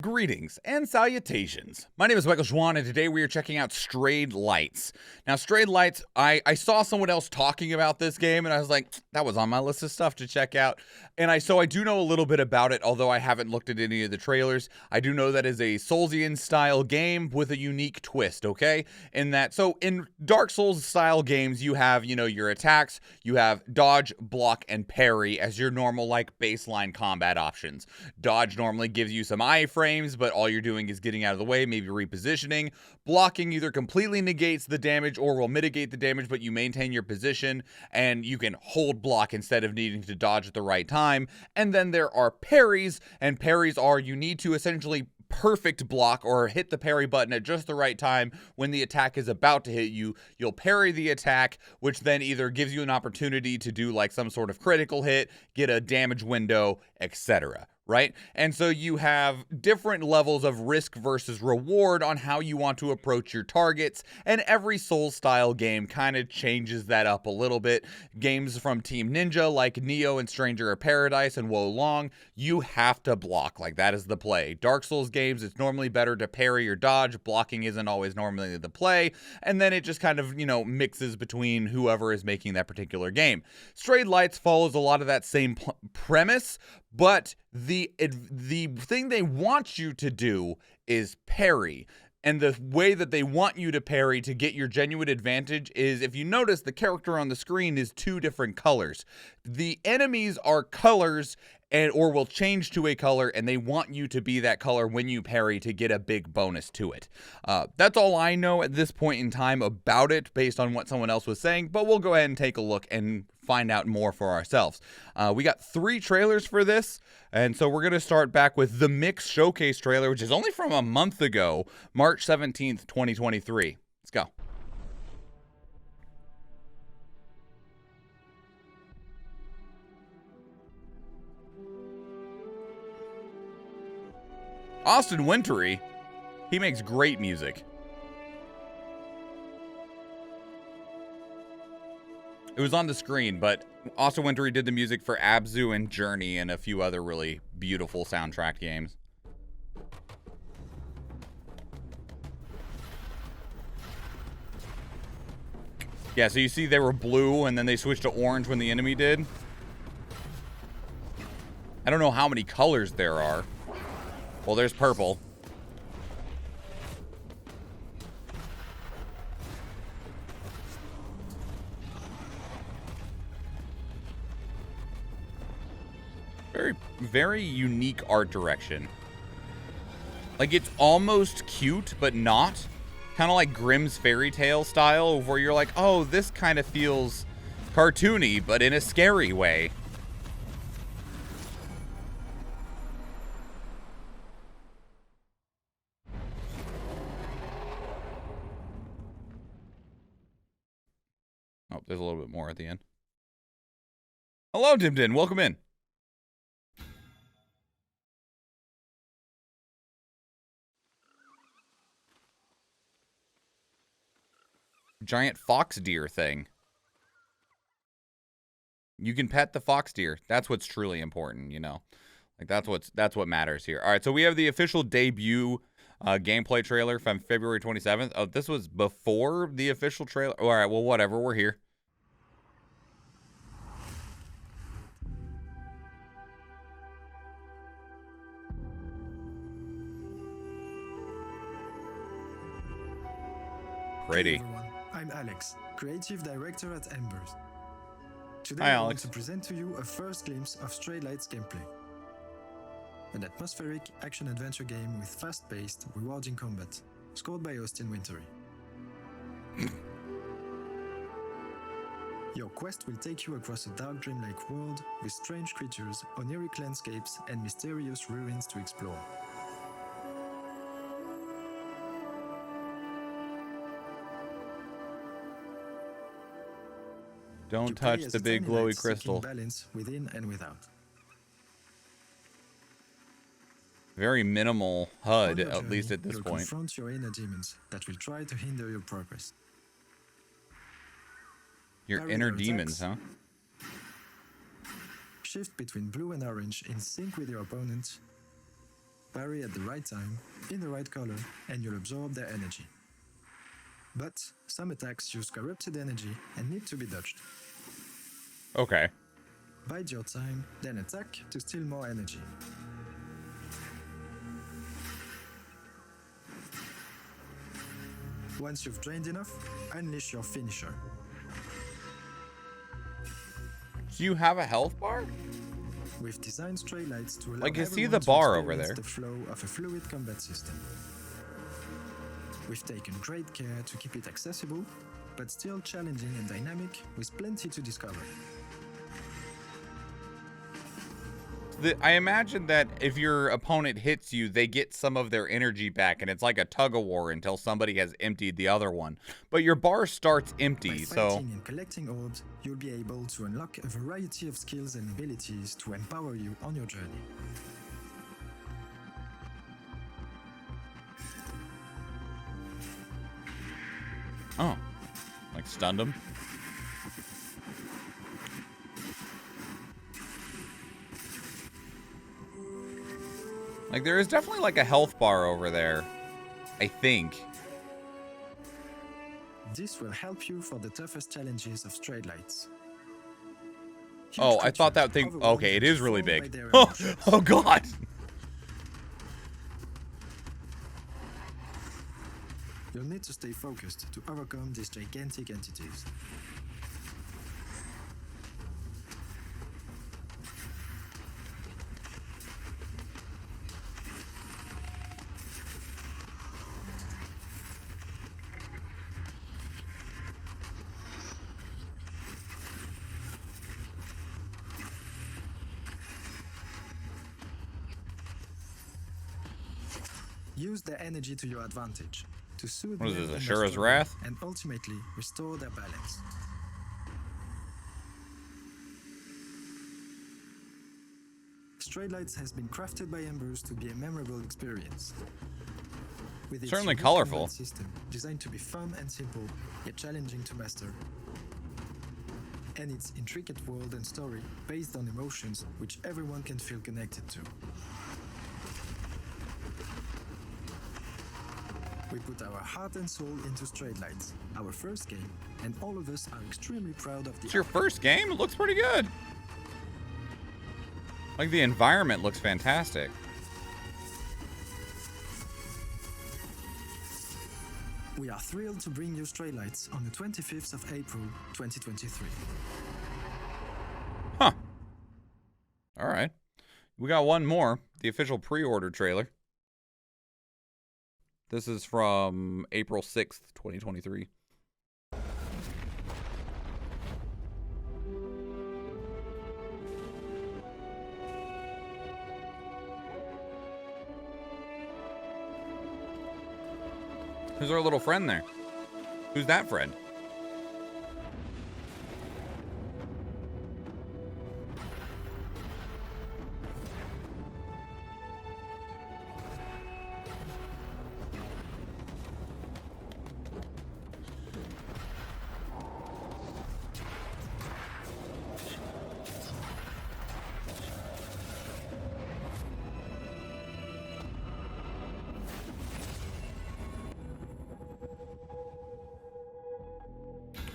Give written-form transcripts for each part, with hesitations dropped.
Greetings and salutations. My name is Schwahn, and today we are checking out Strayed Lights. Now, Strayed Lights, I saw someone else talking about this game, and I was like, that was on my list of stuff to check out. And so I do know a little bit about it, although I haven't looked at any of the trailers. I do know that is a Soulsian-style game with a unique twist, okay? So in Dark Souls-style games, you have, your attacks, you have dodge, block, and parry as your normal, baseline combat options. Dodge normally gives you some iframes, but all you're doing is getting out of the way, maybe repositioning. Blocking either completely negates the damage or will mitigate the damage, but you maintain your position, and you can hold block instead of needing to dodge at the right time. And then there are parries, and parries are you need to essentially perfect block or hit the parry button at just the right time when the attack is about to hit you. You'll parry the attack, which then either gives you an opportunity to do some sort of critical hit, get a damage window, etc. Right? And so you have different levels of risk versus reward on how you want to approach your targets, and every Souls-style game kind of changes that up a little bit. Games from Team Ninja like Nioh and Stranger of Paradise and Wo Long, you have to block. That is the play. Dark Souls games, it's normally better to parry or dodge. Blocking isn't always normally the play, and then it just kind of, mixes between whoever is making that particular game. Strayed Lights follows a lot of that same premise, but the thing they want you to do is parry. And the way that they want you to parry to get your genuine advantage is, if you notice, the character on the screen is two different colors. The enemies are colors or will change to a color, and they want you to be that color when you parry to get a big bonus to it. That's all I know at this point in time about it based on what someone else was saying, but we'll go ahead and take a look and find out more for ourselves. We got 3 trailers for this, and so we're going to start back with the Mix Showcase trailer, which is only from a month ago, March 17th, 2023. Let's go. Austin Wintory, he makes great music. It was on the screen, but Austin Wintory did the music for Abzu and Journey and a few other really beautiful soundtrack games. Yeah, so you see they were blue and then they switched to orange when the enemy did. I don't know how many colors there are. Well, there's purple. Very, very unique art direction. It's almost cute, but not. Kind of like Grimm's fairy tale style, where you're like, oh, this kind of feels cartoony, but in a scary way. Oh, there's a little bit more at the end. Hello, Dimdin. Welcome in. Giant fox deer thing. You can pet the fox deer. That's what's truly important, that's what matters here. All right, so we have the official debut gameplay trailer from February 27th. Oh, this was before the official trailer. All right, well, whatever. We're here. Pretty. Hey everyone, I'm Alex, Creative Director at Embers. Today Hi, I Alex. want to present to you a first glimpse of Strayed Lights gameplay. An atmospheric action-adventure game with fast-paced, rewarding combat, scored by Austin Wintory. Your quest will take you across a dark dreamlike world with strange creatures, oniric landscapes, and mysterious ruins to explore. Don't touch the big glowy crystal. Balance within and without. Very minimal HUD, at least at this you'll point. Confront your inner demons that will try to hinder your progress. Your Parry inner their demons, attacks. huh? Shift between blue and orange in sync with your opponent, Parry at the right time, in the right color, and you'll absorb their energy. But some attacks use corrupted energy and need to be dodged. Okay. Bide your time, then attack to steal more energy. Once you've drained enough, unleash your finisher. Do you have a health bar? We've designed Stray Lights to allow Like, you see everyone the to bar over experience there. the flow of a fluid combat system. We've taken great care to keep it accessible, but still challenging and dynamic, with plenty to discover. I imagine that if your opponent hits you, they get some of their energy back, and it's like a tug-of-war until somebody has emptied the other one. But your bar starts empty, By so... fighting and collecting orbs, you'll be able to unlock a variety of skills and abilities to empower you on your journey. Oh. Like, stunned him? Like, there is definitely, like, a health bar over there. I think. This will help you for the toughest challenges of Stray Lights. Huge Oh, I thought that creatures thing... overwhelmed Okay, it and is really transformed big. by their Oh, emotions. oh God! You'll need to stay focused to overcome these gigantic entities. Use their energy to your advantage to soothe What is them this, in a their Shura's struggle Wrath? and ultimately restore their balance. Stray Lights has been crafted by Embers to be a memorable experience. With its Certainly unique colorful. combat system designed to be fun and simple, yet challenging to master. And its intricate world and story based on emotions which everyone can feel connected to. We put our heart and soul into Stray Lights, our first game, and all of us are extremely proud of the It's your first game? It looks pretty good. Like, the environment looks fantastic. We are thrilled to bring you Stray Lights on the 25th of April, 2023. Huh. Alright. We got one more. The official pre-order trailer. This is from April 6th, 2023. Who's our little friend there? Who's that friend?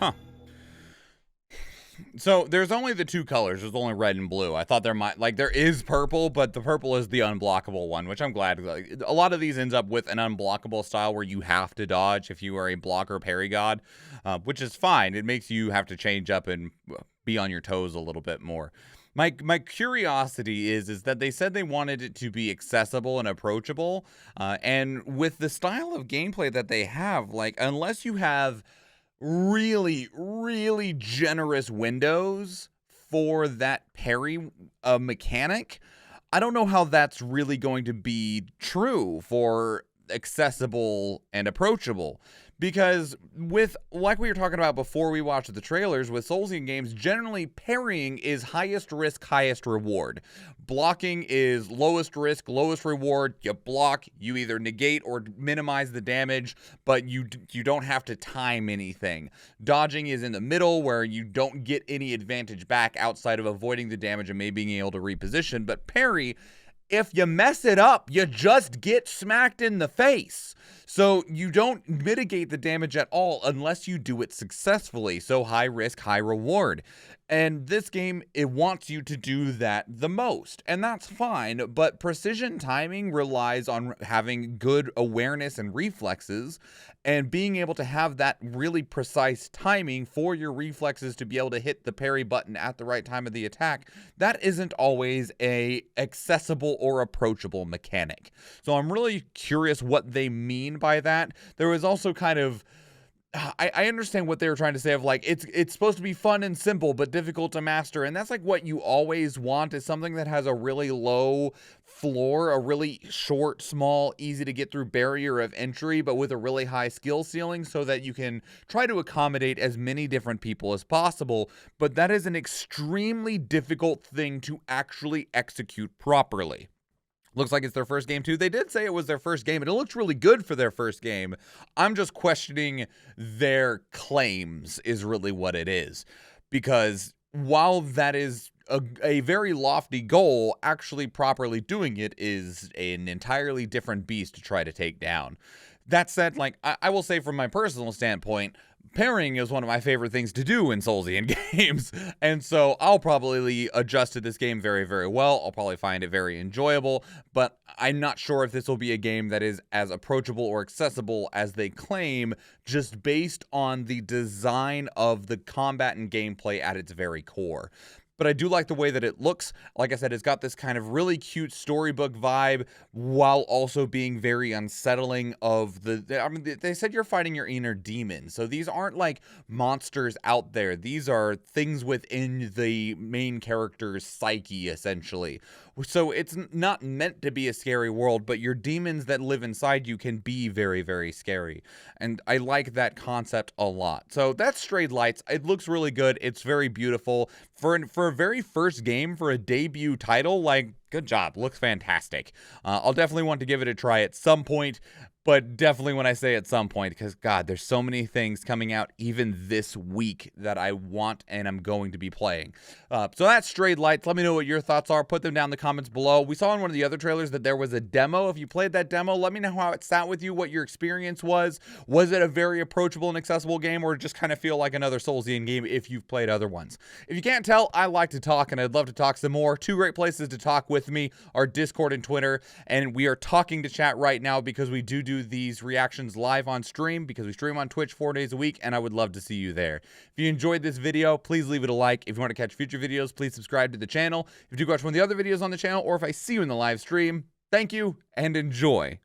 Huh. So there's only the two colors. There's only red and blue. I thought there might, like, there is purple, but the purple is the unblockable one, which I'm glad. Like, a lot of these ends up with an unblockable style where you have to dodge if you are a blocker parry god, which is fine. It makes you have to change up and be on your toes a little bit more. My curiosity is that they said they wanted it to be accessible and approachable, and with the style of gameplay that they have, like, unless you have really, really generous windows for that parry mechanic, I don't know how that's really going to be true for accessible and approachable. Because with, like we were talking about before we watched the trailers, with Soulsian games, generally parrying is highest risk, highest reward. Blocking is lowest risk, lowest reward. You block, you either negate or minimize the damage, but you don't have to time anything. Dodging is in the middle, where you don't get any advantage back outside of avoiding the damage and maybe being able to reposition. But parry, If you mess it up, you just get smacked in the face. So you don't mitigate the damage at all unless you do it successfully. So high risk, high reward. And this game, it wants you to do that the most, and that's fine, but precision timing relies on having good awareness and reflexes, and being able to have that really precise timing for your reflexes to be able to hit the parry button at the right time of the attack. That isn't always a accessible or approachable mechanic. So I'm really curious what they mean by that. There was also kind of, I understand what they were trying to say of like, it's supposed to be fun and simple, but difficult to master. And that's like what you always want, is something that has a really low floor, a really short, small, easy to get through barrier of entry, but with a really high skill ceiling so that you can try to accommodate as many different people as possible. But that is an extremely difficult thing to actually execute properly. Looks like it's their first game too. They did say it was their first game, and it looked really good for their first game. I'm just questioning their claims is really what it is. Because while that is a very lofty goal, actually properly doing it is an entirely different beast to try to take down. That said, like, I will say from my personal standpoint, parrying is one of my favorite things to do in Soulsian games, and so I'll probably adjust to this game very, very well. I'll probably find it very enjoyable, but I'm not sure if this will be a game that is as approachable or accessible as they claim, just based on the design of the combat and gameplay at its very core. But I do like the way that it looks. Like I said, it's got this kind of really cute storybook vibe while also being very unsettling of I mean, they said you're fighting your inner demon. So these aren't like monsters out there. These are things within the main character's psyche, essentially. So it's not meant to be a scary world, but your demons that live inside you can be very, very scary. And I like that concept a lot. So that's Strayed Lights. It looks really good. It's very beautiful. For a very first game, for a debut title, like, good job. Looks fantastic. I'll definitely want to give it a try at some point. But definitely when I say at some point, because God, there's so many things coming out even this week that I want and I'm going to be playing. So that's Strayed Lights. Let me know what your thoughts are. Put them down in the comments below. We saw in one of the other trailers that there was a demo. If you played that demo, let me know how it sat with you, what your experience was. Was it a very approachable and accessible game, or just kind of feel like another Soulsian game if you've played other ones? If you can't tell, I like to talk, and I'd love to talk some more. Two great places to talk with me are Discord and Twitter, and we are talking to chat right now because we do these reactions live on stream, because we stream on Twitch 4 days a week, and I would love to see you there. If you enjoyed this video, please leave it a like. If you want to catch future videos, please subscribe to the channel. If you do watch one of the other videos on the channel, or if I see you in the live stream, thank you and enjoy.